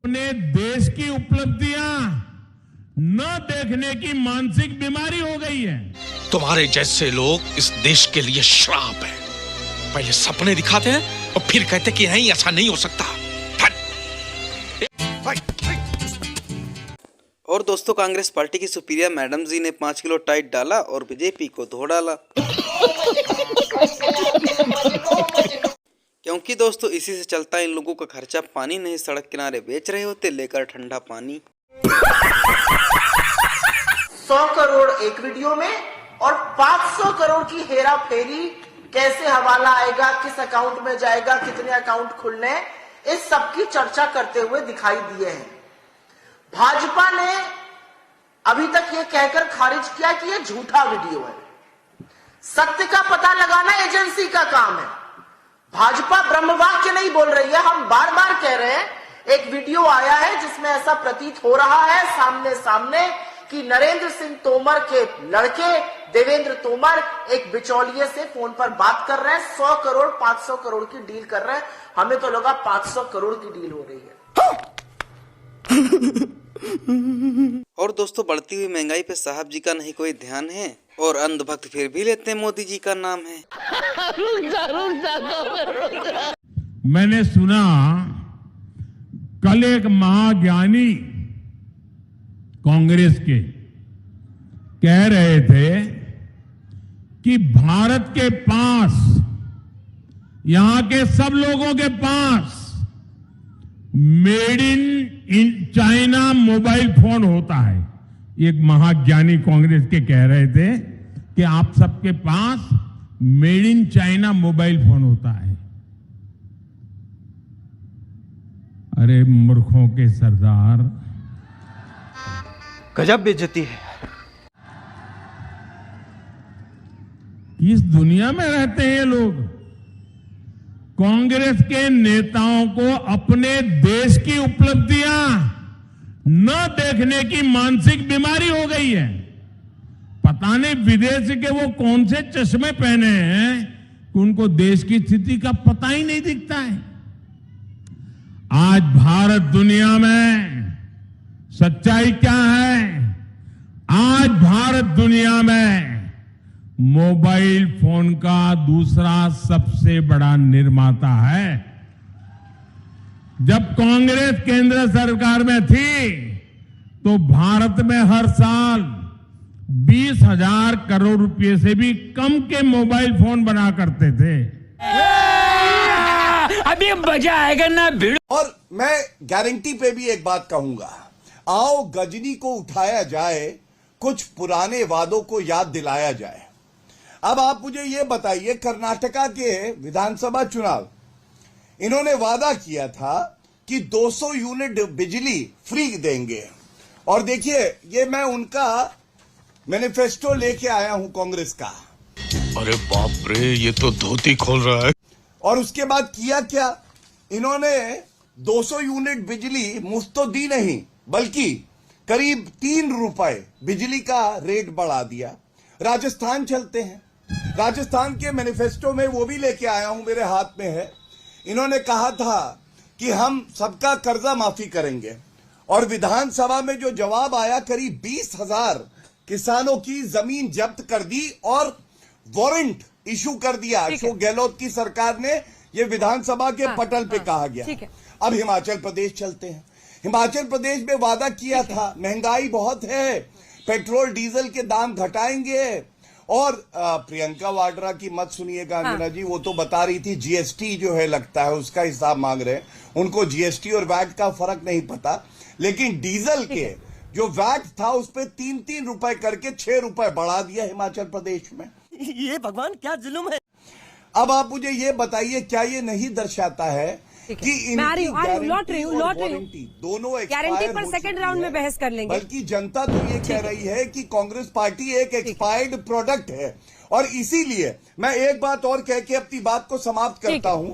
अपने देश की उपलब्धियां न देखने की मानसिक बीमारी हो गई है। तुम्हारे जैसे लोग इस देश के लिए श्राप है। पहले सपने दिखाते हैं और फिर कहते कि नहीं, ऐसा नहीं हो सकता। और दोस्तों, कांग्रेस पार्टी की सुप्रिया मैडम जी ने 5 किलो टाइट डाला और बीजेपी को धो डाला। क्योंकि दोस्तों, इसी से चलता इन लोगों का खर्चा पानी नहीं, सड़क किनारे बेच रहे होते लेकर ठंडा पानी। 100 करोड़ एक वीडियो में और 500 करोड़ की हेरा फेरी, कैसे हवाला आएगा, किस अकाउंट में जाएगा, कितने अकाउंट खुलने, इस सब की चर्चा करते हुए दिखाई दिए हैं। भाजपा ने अभी तक ये कहकर खारिज किया कि ये झूठा वीडियो है। सत्य का पता लगाना एजेंसी का काम है। भाजपा ब्रह्मवाक्य नहीं बोल रही है। हम बार बार कह रहे हैं, एक वीडियो आया है जिसमें ऐसा प्रतीत हो रहा है सामने सामने कि नरेंद्र सिंह तोमर के लड़के देवेंद्र तोमर एक बिचौलिए से फोन पर बात कर रहे हैं। 100 करोड़ 500 करोड़ की डील कर रहे हैं। हमें तो लगा 500 करोड़ की डील हो रही है। और दोस्तों, बढ़ती हुई महंगाई पे साहब जी का नहीं कोई ध्यान है और अंधभक्त फिर भी लेते हैं मोदी जी का नाम है। मैंने सुना कल एक महाज्ञानी कांग्रेस के कह रहे थे कि भारत के पास, यहां के सब लोगों के पास made in China mobile phone होता है। एक महाज्ञानी कांग्रेस के कह रहे थे कि आप सबके पास made in China mobile phone होता है। अरे मूर्खों के सरदार, गजब बेइज्जती है। किस दुनिया में रहते हैं ये लोग? कांग्रेस के नेताओं को अपने देश की उपलब्धियां न देखने की मानसिक बीमारी हो गई है। पता नहीं विदेश के वो कौन से चश्मे पहने हैं कि उनको देश की स्थिति का पता ही नहीं दिखता है। आज भारत दुनिया में सच्चाई क्या है? आज भारत दुनिया में मोबाइल फोन का दूसरा सबसे बड़ा निर्माता है। जब कांग्रेस केंद्र सरकार में थी तो भारत में हर साल 20,000 करोड़ रुपए से भी कम के मोबाइल फोन बना करते थे। अभी मजा आएगा ना भिड़। और मैं गारंटी पे भी एक बात कहूंगा, आओ गजनी को उठाया जाए, कुछ पुराने वादों को याद दिलाया जाए। अब आप मुझे ये बताइए, कर्नाटका के विधानसभा चुनाव, इन्होंने वादा किया था कि 200 यूनिट बिजली फ्री देंगे। और देखिए, ये मैं उनका मैनिफेस्टो लेके आया हूं कांग्रेस का। अरे बाप रे, ये तो धोती खोल रहा है। और उसके बाद किया क्या, इन्होंने 200 यूनिट बिजली मुफ्त तो दी नहीं, बल्कि करीब 3 रुपए बिजली का रेट बढ़ा दिया। राजस्थान चलते हैं, राजस्थान के मैनिफेस्टो में वो भी लेके आया हूं, मेरे हाथ में है। इन्होंने कहा था कि हम सबका कर्जा माफी करेंगे, और विधानसभा में जो जवाब आया, करीब 20,000 किसानों की जमीन जब्त कर दी और वारंट इशू कर दिया। अशोक गहलोत की सरकार ने, ये विधानसभा के पटल पे कहा गया। अब हिमाचल प्रदेश चलते हैं। हिमाचल प्रदेश में वादा किया था, महंगाई बहुत है, पेट्रोल डीजल के दाम घटाएंगे। और प्रियंका वाड्रा की मत सुनिएगा अंजना जी, वो तो बता रही थी जीएसटी जो है लगता है उसका हिसाब मांग रहे हैं। उनको जीएसटी और वैट का फर्क नहीं पता, लेकिन डीजल के जो वैट था उस पर 3-3 रुपए करके 6 रुपए बढ़ा दिया हिमाचल प्रदेश में। ये भगवान क्या जुल्म है। अब आप मुझे ये बताइए, क्या ये नहीं दर्शाता है कि इनकी गारंटी दोनों गारंटी पर सेकंड राउंड में बहस कर लेंगे। बल्कि जनता तो ये कह रही है कि कांग्रेस पार्टी एक एक्सपायर्ड प्रोडक्ट है। और इसीलिए मैं एक बात और कह के अपनी बात को समाप्त करता हूं।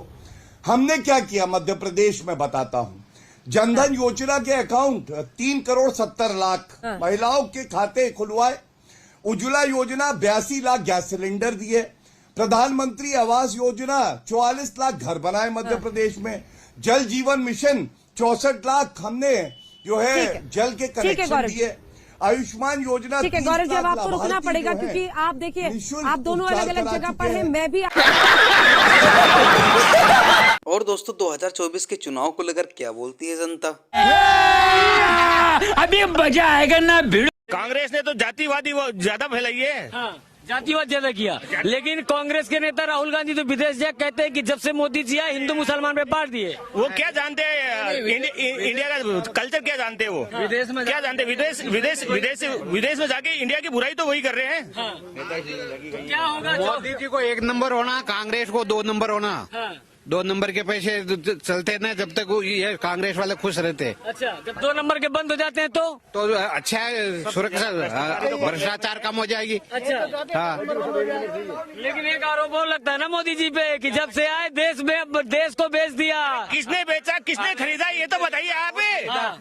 हमने क्या किया मध्य प्रदेश में बताता हूं। जनधन योजना के अकाउंट 3 करोड़ 70 लाख महिलाओं के खाते खुलवाए। उज्ज्वला योजना 82 लाख गैस सिलेंडर दिए। प्रधानमंत्री आवास योजना 44 लाख घर बनाए मध्य प्रदेश में। जल जीवन मिशन 64 लाख हमने जो है ठीक है। जल के ठीक है कनेक्शन गौरव। दिए। आयुष्मान योजना ठीक है 30 गौरव जी, अब लाख आपको रुकना लाभार्थी पड़ेगा जो हैं, क्योंकि आप देखिए निःशुल्क आप दोनों उपचार अलग अलग करा जगह चुके पर हैं, हैं। मैं भी। और दोस्तों 2024 के चुनाव को लेकर क्या बोलती है जनता? अभी मजा आएगा ना भिड़ो। कांग्रेस ने तो जातिवादी ज्यादा फैलाई है। हाँ, जातिवाद ज्यादा किया, लेकिन कांग्रेस के नेता राहुल गांधी तो विदेश जा कहते हैं कि जब से मोदी जी आए हिंदू मुसलमान पे बांट दिए। वो क्या जानते हैं इंडिया का कल्चर, क्या जानते हैं वो? विदेश में क्या जानते हैं? विदेश में जाके इंडिया की बुराई तो वही कर रहे हैं। क्या होगा? मोदी जी को 1 नंबर होना, कांग्रेस को 2 नंबर होना। 2 नंबर के पैसे चलते ना जब तक वो ये कांग्रेस वाले खुश रहते। अच्छा, जब 2 नंबर के बंद हो जाते हैं तो अच्छा है, सुरक्षा भ्रष्टाचार कम हो जाएगी। अच्छा। हाँ, लेकिन एक आरोप और लगता है ना मोदी जी पे कि जब से आए देश में अब देश को बेच दिया। किसने बेचा, किसने खरीदा, ये तो बताइए आप।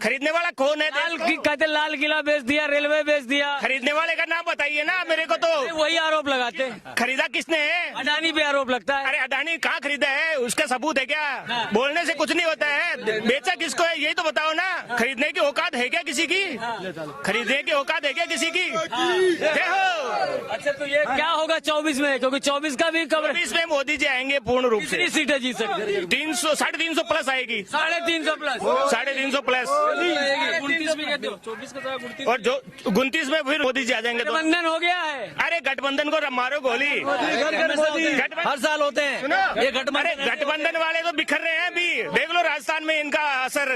खरीदने वाला कौन है? कहते लाल किला बेच दिया, रेलवे बेच दिया। खरीदने वाले का नाम बताइए ना मेरे को। तो वही आरोप लगाते। खरीदा किसने है? अडानी पे आरोप लगता है। अरे अडानी कहाँ खरीदा है, उसका सबूत है क्या? बोलने से कुछ नहीं होता है। बेचा किसको है यही तो बताओ ना। खरीदने की औकात है क्या किसी की? खरीदने की औकात है क्या किसी की? देखो। अच्छा, तो ये क्या होगा 24 में? क्योंकि 24 का भी कवर। इसमें मोदी जी आएंगे पूर्ण रूप से। कितनी सीटें जीत सकते? 300 350 प्लस आएगी। 350 प्लस। 350 प्लस। 29 में कहते हो, 24 का 29। और जो 29 में फिर मोदी जी आ जाएंगे। तो गठबंधन हो गया है। अरे गठबंधन को मारो गोली। हर साल होते हैं सुनो, ये गठबंधन वाले तो बिखर रहे हैं अभी। देख लो राजस्थान में इनका असर।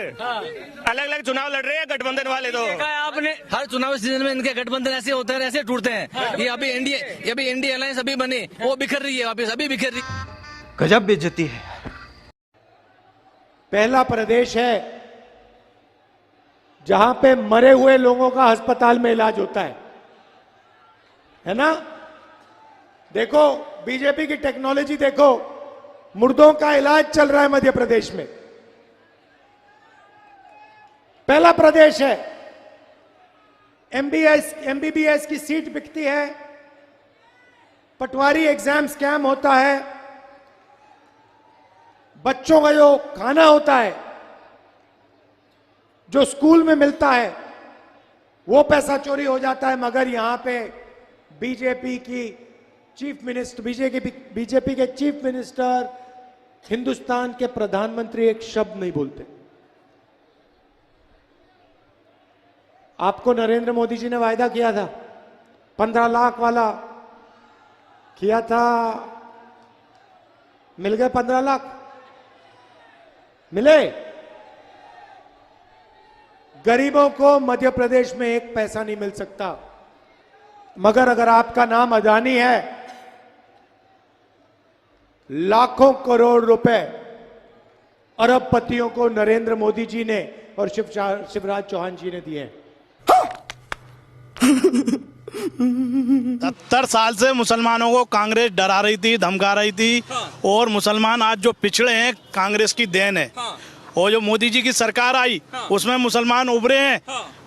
अलग अलग चुनाव लड़ रहे हैं गठबंधन वाले तो। आपने हर चुनाव सीजन में इनके गठबंधन ऐसे होते हैं, ऐसे टूटते हैं। ये अभी इंडिया अलायंस अभी बनी, वो बिखर रही है वापिस, अभी बिखर रही। गजब बेइज्जती है। पहला प्रदेश है जहां पे मरे हुए लोगों का अस्पताल में इलाज होता है ना? देखो बीजेपी की टेक्नोलॉजी देखो, मुर्दों का इलाज चल रहा है मध्य प्रदेश में। पहला प्रदेश है। एमबीबीएस की सीट बिकती है, पटवारी एग्जाम स्कैम होता है, बच्चों का जो खाना होता है जो स्कूल में मिलता है वो पैसा चोरी हो जाता है। मगर यहां पे बीजेपी के चीफ मिनिस्टर, हिंदुस्तान के प्रधानमंत्री एक शब्द नहीं बोलते। आपको नरेंद्र मोदी जी ने वायदा किया था 15 लाख वाला किया था, मिल गए 15 लाख मिले? गरीबों को मध्य प्रदेश में एक पैसा नहीं मिल सकता। मगर अगर आपका नाम अडानी है, लाखों करोड़ रुपए अरबपतियों को नरेंद्र मोदी जी ने और शिवराज चौहान जी ने दिए। 70 साल से मुसलमानों को कांग्रेस डरा रही थी, धमका रही थी। और मुसलमान आज जो पिछड़े हैं कांग्रेस की देन है। और जो मोदी जी की सरकार आई उसमें मुसलमान उभरे हैं।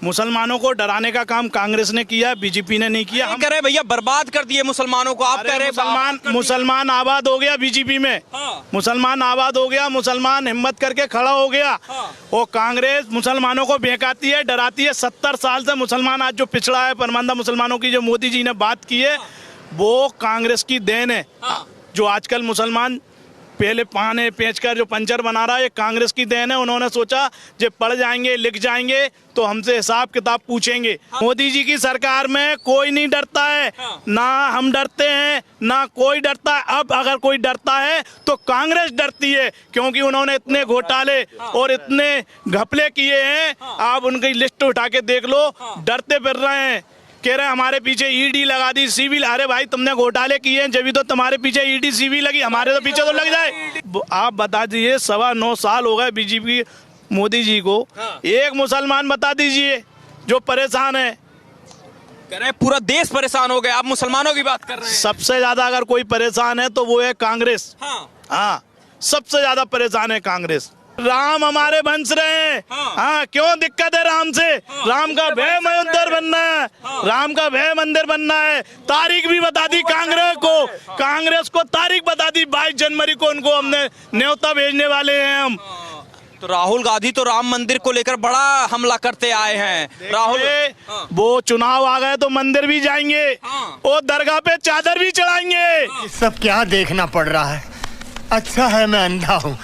मुसलमानों को डराने का काम कांग्रेस ने किया, बीजेपी ने नहीं किया। हम कह रहे भैया बर्बाद कर दिए मुसलमानों को। आप कह रहे मुसलमान आबाद हो गया बीजेपी में। मुसलमान आबाद हो गया, मुसलमान हिम्मत करके खड़ा हो गया। और कांग्रेस मुसलमानों को बहकाती है, डराती है। 70 साल से मुसलमान आज जो पिछड़ा है, परमानदा मुसलमानों की जो मोदी जी ने बात की है वो कांग्रेस की देन है। जो आजकल मुसलमान पहले पाने पेचकर जो पंचर बना रहा है, ये कांग्रेस की देन है। उन्होंने सोचा जब पढ़ जाएंगे, लिख जाएंगे तो हमसे हिसाब किताब पूछेंगे। मोदी जी की सरकार में कोई नहीं डरता है, ना हम डरते हैं ना कोई डरता है। अब अगर कोई डरता है तो कांग्रेस डरती है, क्योंकि उन्होंने इतने घोटाले और इतने घपले किए हैं। आप उनकी लिस्ट उठा के देख लो, डरते फिर रहे हैं। कह रहे हैं हमारे पीछे ईडी लगा दी, सीबी। अरे भाई तुमने घोटाले किए हैं जब तो तुम्हारे पीछे ईडी सीबी लगी, हमारे तो पीछे तो लग जाए। आप बता दीजिए, 9.25 साल हो गए बीजेपी मोदी जी को। एक मुसलमान बता दीजिए जो परेशान है। कह रहे हैं पूरा देश परेशान हो गया, आप मुसलमानों की बात कर रहे हैं। सबसे ज्यादा अगर कोई परेशान है तो वो है कांग्रेस। हाँ, सबसे ज्यादा परेशान है कांग्रेस। राम हमारे वंश रहे हैं। हाँ, क्यों दिक्कत है राम से? राम का भय मंदिर बनना है, राम का भय मंदिर बनना है। तारीख भी बता दी कांग्रेस को तारीख बता दी। 22 जनवरी को उनको हमने न्योता भेजने वाले हैं हम। तो राहुल गांधी तो राम मंदिर को लेकर बड़ा हमला करते आए हैं। राहुल वो चुनाव आ गए तो मंदिर भी जाएंगे और दरगाह पे चादर भी चढ़ाएंगे। सब क्या देखना पड़ रहा है, अच्छा है मैं अंधा हूँ।